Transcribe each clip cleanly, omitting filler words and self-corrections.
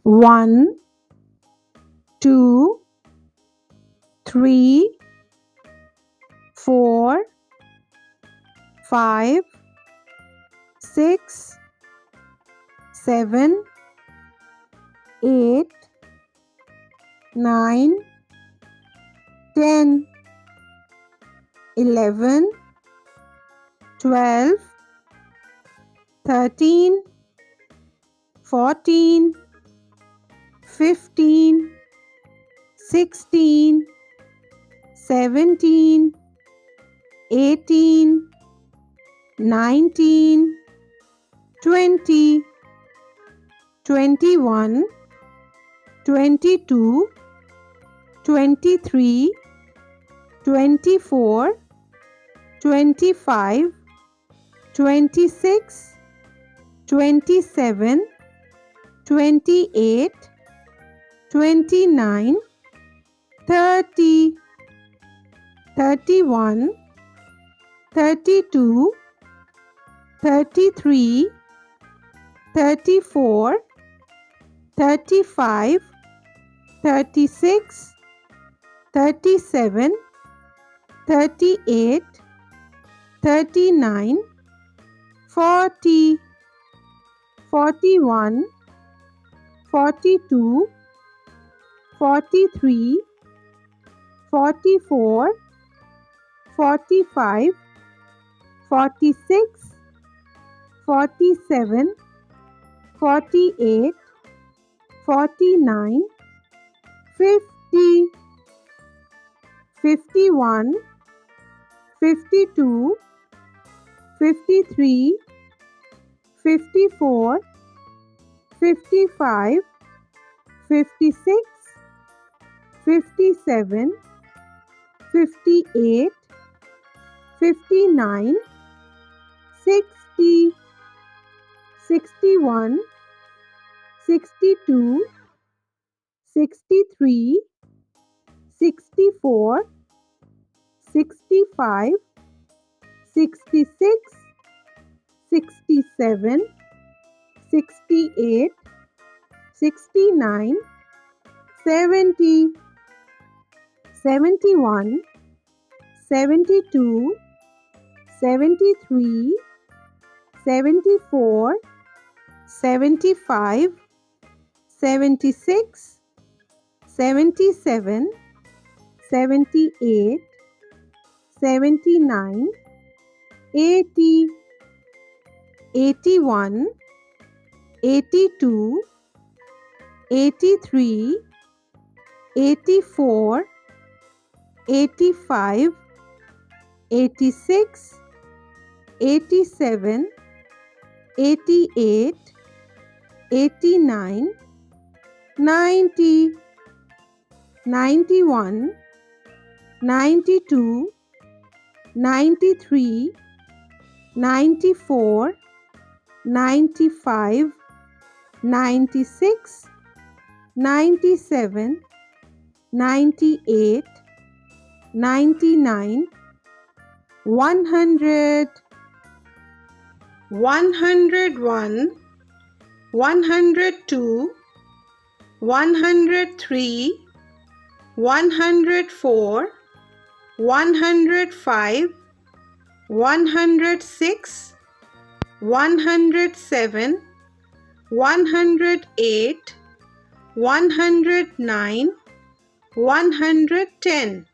1, 2, 3, 4, 5, 6, 7, 8, 9, 10, 11, 12, 13, 14, 15, 16, 17, 18, 19, 20, 21, 22, 23, 24, 25, 26, 27, 28, 29, 30, 31, 32, 33, 34, 35, 36, 37, 38, 39, 40, 41, 42, 43, 44, 45, 46, 47, 48, 49, 50, 51, 52, 53, 54, 55, 56, 57, 58, 59, 60, 61, 62, 63, 64, 65, 66, 67, 68, 69, 70, 71, 72, 73, 74, 75, 76, 77, 78, 79, 80, 81, 82, 83, 84, 85, 86, 87, 88, 89, 90, 91, 92, 93, 94, 95, 96, 97, 98, 99, 100, 101, 102, 103, 104, 105, 106, 107, 108, 109, 110,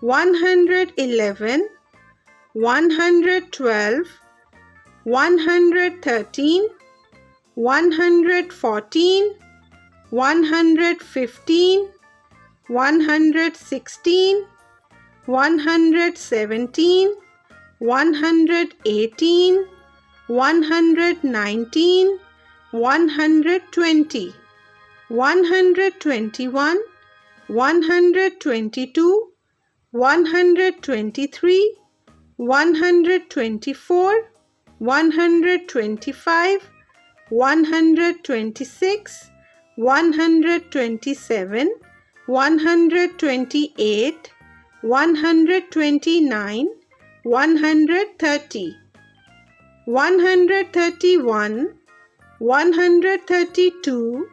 111, 112, 113, 114, 115, 116, 117, 118, 119, 120, 121, 122, 123, 124, 125, 126, 127, 128, 129, 130, 131, 132,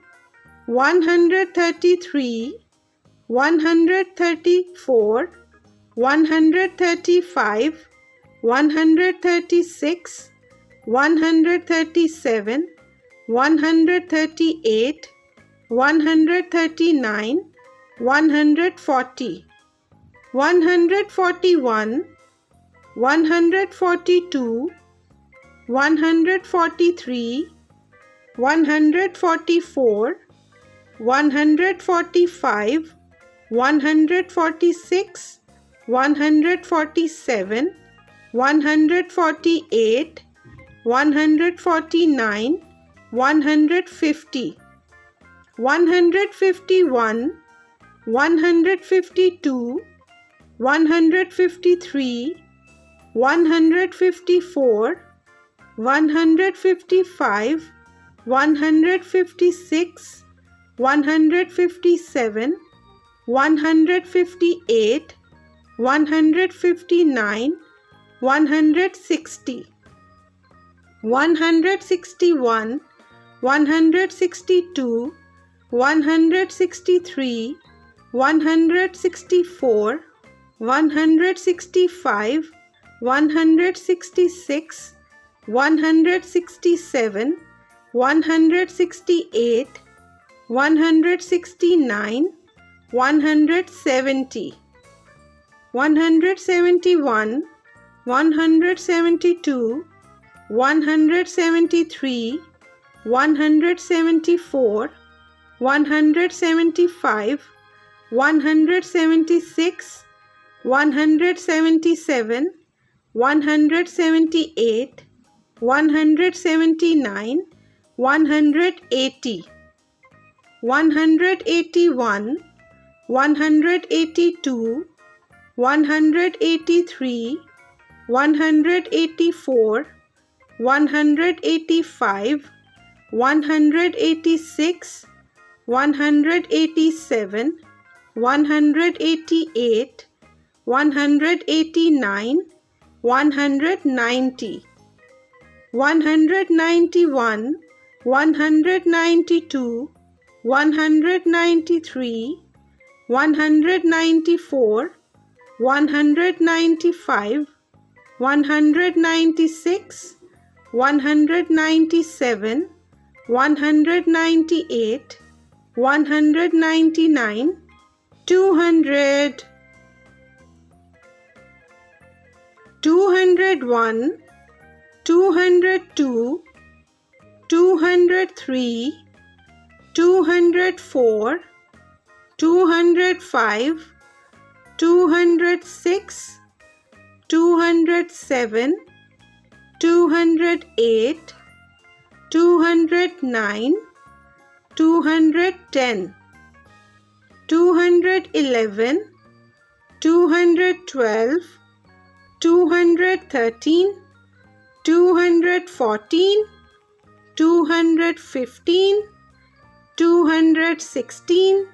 133, 134, 135, 136, 137, 138, 139, 140, 141, 142, 143, 144, 145, 146, 147, 148, 149, 150, 151, 152, 153, 154, 155, 156, 157, 158, 159, 160, 161, 162, 163, 164, 165, 166, 167, 168, 169, 170, 171, 172, 173, 174, 175, 176, 177, 178, 179, 180, 181, 182, 183, 184, 185, 186, 187, 188, 189, 190, 191, 192, 193, 194, 195, 196, 197, 198, 199, 200, 201, 202, 203, 204, 205, 206, 207, 208, 209, 210, 211, 212, 213, 214, 215, 216,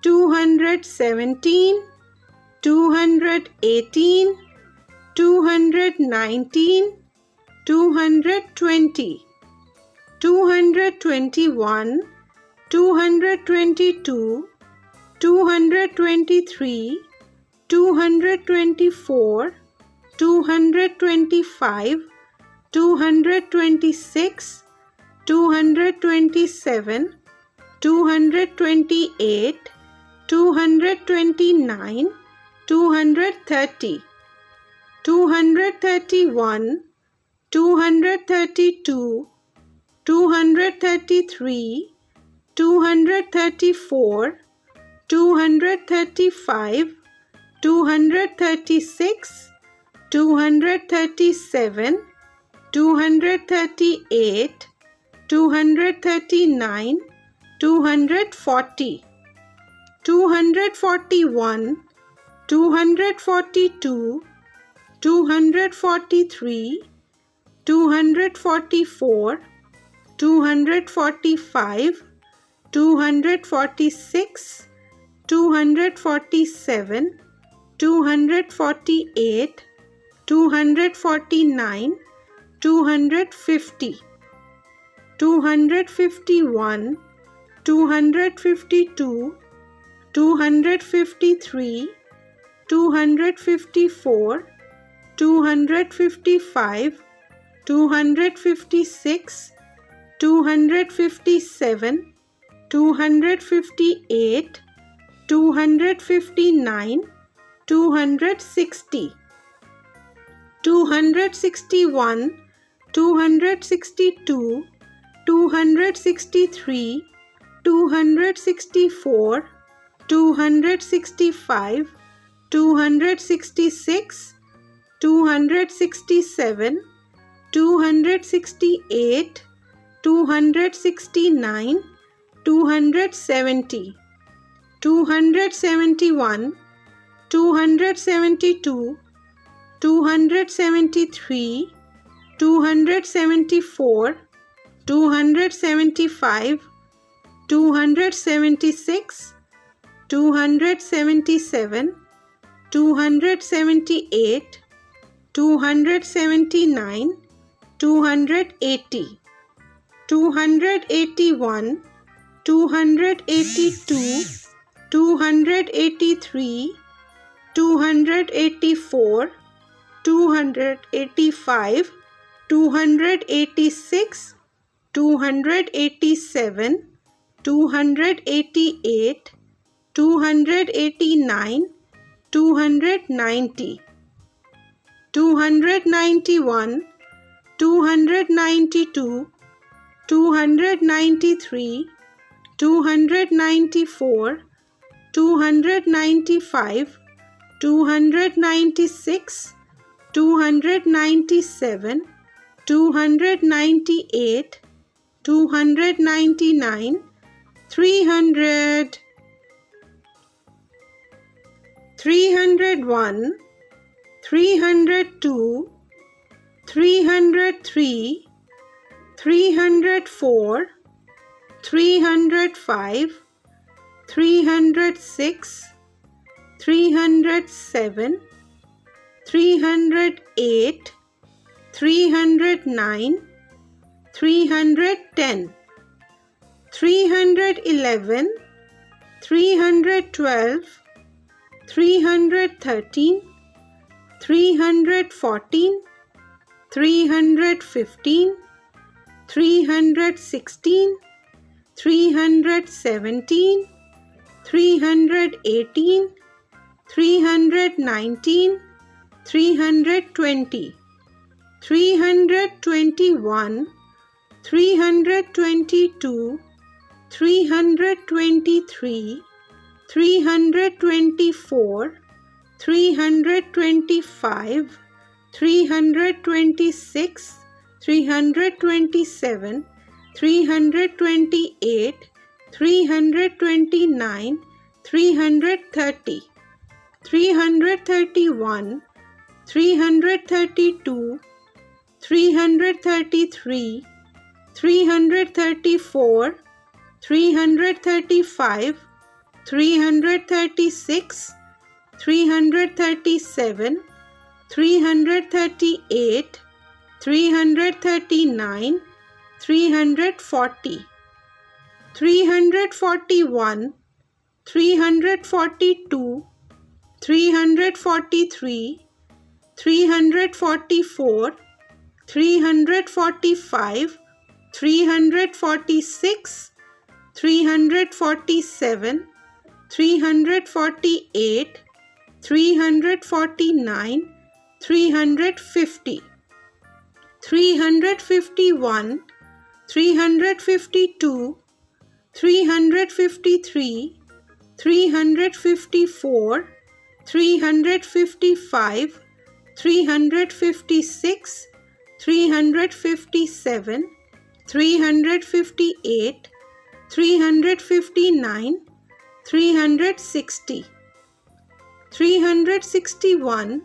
217, 218, 219, 220, 221, 222, 223, 224, 225, 226, 227, 228, 229, 230, 231, 232, 233, 234, 235, 236, 237, 238, 239, 240, 241, 242, 243, 244, 245, 246, 247, 248, 249, 250, 251, 252, 253, 254, 255, 256, 257, 258, 259, 260, 261, 262, 263, 264, 265, 266, 267, 268, 269, 270, 271, 272, 273, 274, 275, 276, 277, 278, 279, 280, 281, 282, 283, 284, 285, 286, 287, 288, 289, 290, 291, 292, 293, 294, 295, 296, 297, 298, 299, 300, 301, 302, 303, 304, 305, 306, 307, 308, 309, 310, 311, 312, 313, 314, 315, 316, 317, 318, 319, 320, 321, 322, 323, 324, 325, 326, 327, 328, 329, 330, 331, 332, 333, 334, 335, 336, 337, 338, 339, 340, 341, 342, 343, 344, 345, 346, 347, 348, 349, 350, 351, 352, 353, 354, 355, 356, 357, 358, 359, 360, 361,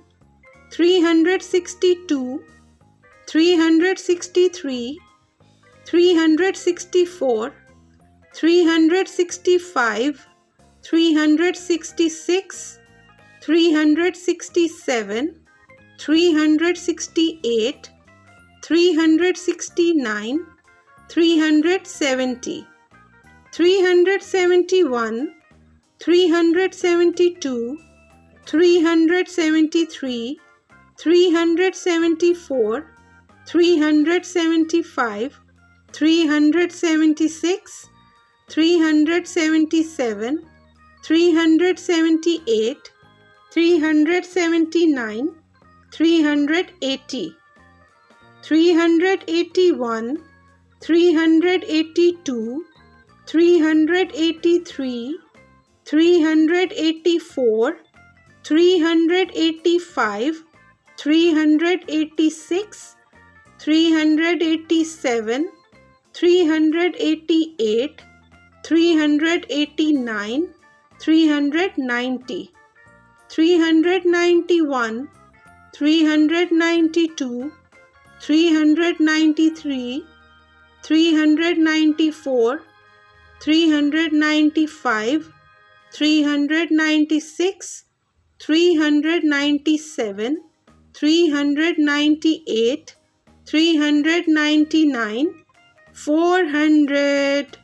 362, 363, 364, 365, 366, 367, 368, 369, 370, 371, 372, 373, 374, 375, 376, 377, 378, 379, 380, 381, 382, 383, 384, 385, 386, 387, 388, 389, 390, 391, 392, 393, 394, 395, 396, 397, 398, 399, 400.